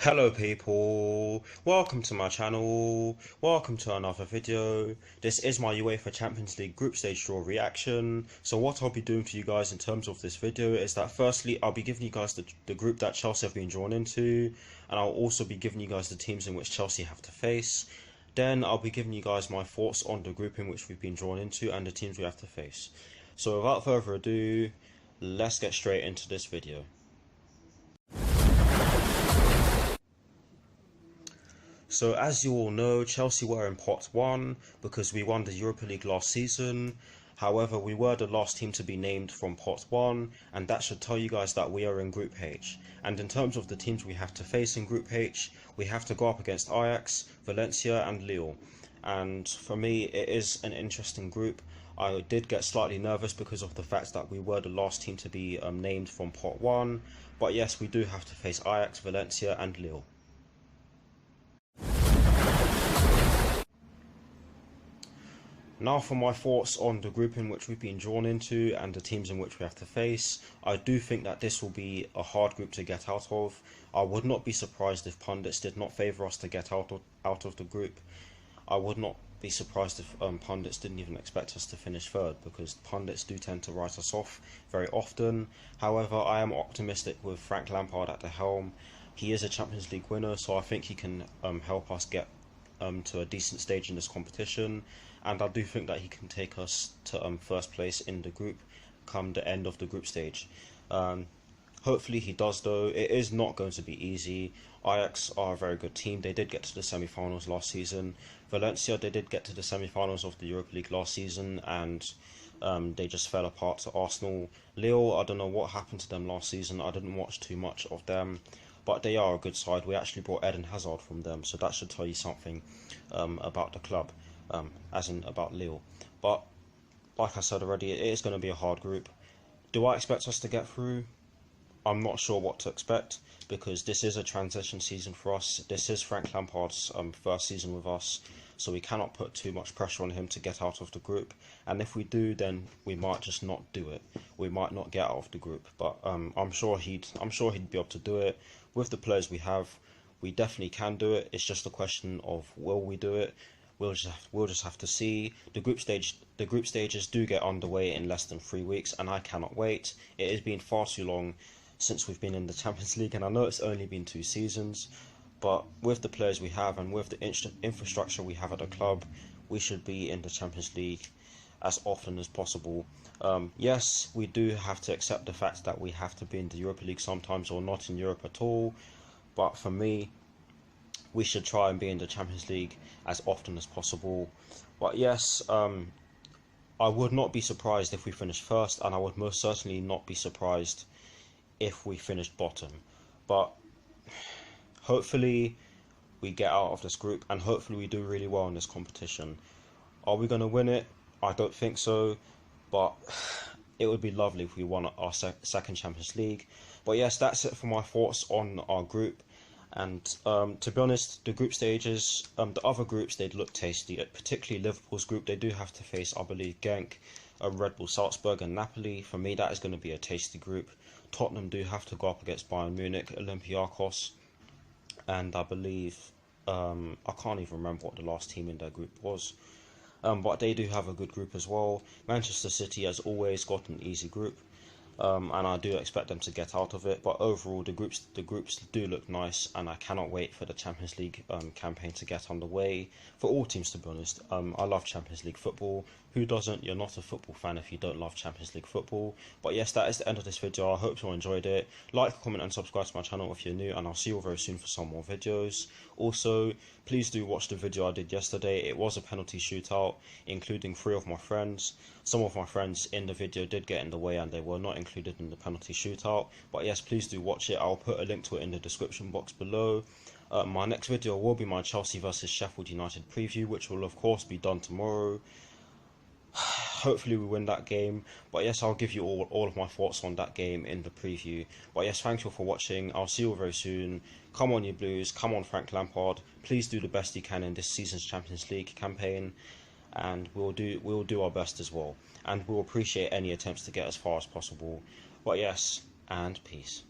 Hello people, welcome to my channel, welcome to another video. This is my UEFA Champions League group stage draw reaction. So what I'll be doing for you guys in terms of this video is that firstly I'll be giving you guys the group that Chelsea have been drawn into, and I'll also be giving you guys the teams in which Chelsea have to face. Then I'll be giving you guys my thoughts on the group in which we've been drawn into and the teams we have to face. So without further ado, let's get straight into this video. So as you all know, Chelsea were in pot 1 because we won the Europa League last season. However, we were the last team to be named from pot 1, and that should tell you guys that we are in Group H. And in terms of the teams we have to face in Group H, we have to go up against Ajax, Valencia and Lille. And for me, it is an interesting group. I did get slightly nervous because of the fact that we were the last team to be named from pot 1. But yes, we do have to face Ajax, Valencia and Lille. Now for my thoughts on the group in which we've been drawn into and the teams in which we have to face. I do think that this will be a hard group to get out of. I would not be surprised if pundits did not favour us to get out of the group. I would not be surprised if pundits didn't even expect us to finish third, because pundits do tend to write us off very often. However, I am optimistic with Frank Lampard at the helm. He is a Champions League winner, so I think he can help us get to a decent stage in this competition, and I do think that he can take us to first place in the group come the end of the group stage. Hopefully he does, though. It is not going to be easy. Ajax are a very good team. They did get to the semi-finals last season. Valencia, they did get to the semi-finals of the Europa League last season, and they just fell apart to Arsenal. Lille, I don't know what happened to them last season. I didn't watch too much of them, but they are a good side. We actually brought Eden Hazard from them, so that should tell you something about the club, as in about Lille. But like I said already, it is going to be a hard group. Do I expect us to get through? I'm not sure what to expect, because this is a transition season for us. This is Frank Lampard's first season with us, so we cannot put too much pressure on him to get out of the group. And if we do, then we might just not do it. We might not get out of the group, but I'm sure he'd be able to do it. With the players we have, we definitely can do it. It's just a question of will we do it. We'll just have to see. The group stages do get underway in less than 3 weeks, and I cannot wait. It has been far too long since we've been in the Champions League, and I know it's only been 2 seasons, but with the players we have and with the infrastructure we have at the club, we should be in the Champions League as often as possible. Yes, we do have to accept the fact that we have to be in the Europa League sometimes or not in Europe at all, but for me, we should try and be in the Champions League as often as possible. But yes, I would not be surprised if we finish first, and I would most certainly not be surprised if we finished bottom. But hopefully we get out of this group, and hopefully we do really well in this competition. Are we going to win it? I don't think so, but it would be lovely if we won our second Champions League. But yes, that's it for my thoughts on our group. And to be honest, the group stages, the other groups, they'd look tasty. Particularly Liverpool's group, they do have to face, I believe, Genk, Red Bull Salzburg and Napoli. For me, that is going to be a tasty group. Tottenham do have to go up against Bayern Munich, Olympiacos, and I believe, I can't even remember what the last team in their group was. But they do have a good group as well. Manchester City, as always, got an easy group. And I do expect them to get out of it. But overall, the groups do look nice, and I cannot wait for the Champions League campaign to get underway for all teams, to be honest. I love Champions League football. Who doesn't? You're not a football fan if you don't love Champions League football. But yes, that is the end of this video. I hope you all enjoyed it. Like, comment and subscribe to my channel if you're new, and I'll see you all very soon for some more videos. Also, please do watch the video I did yesterday. It was a penalty shootout, including 3 of my friends. Some of my friends in the video did get in the way, and they were not included in the penalty shootout. But yes, please do watch it. I'll put a link to it in the description box below. My next video will be my Chelsea vs Sheffield United preview, which will of course be done tomorrow. Hopefully we win that game. But yes, I'll give you all of my thoughts on that game in the preview. But yes, thank you all for watching. I'll see you all very soon. Come on, you Blues. Come on, Frank Lampard. Please do the best you can in this season's Champions League campaign, and we'll do our best as well. And we'll appreciate any attempts to get as far as possible. But yes, and peace.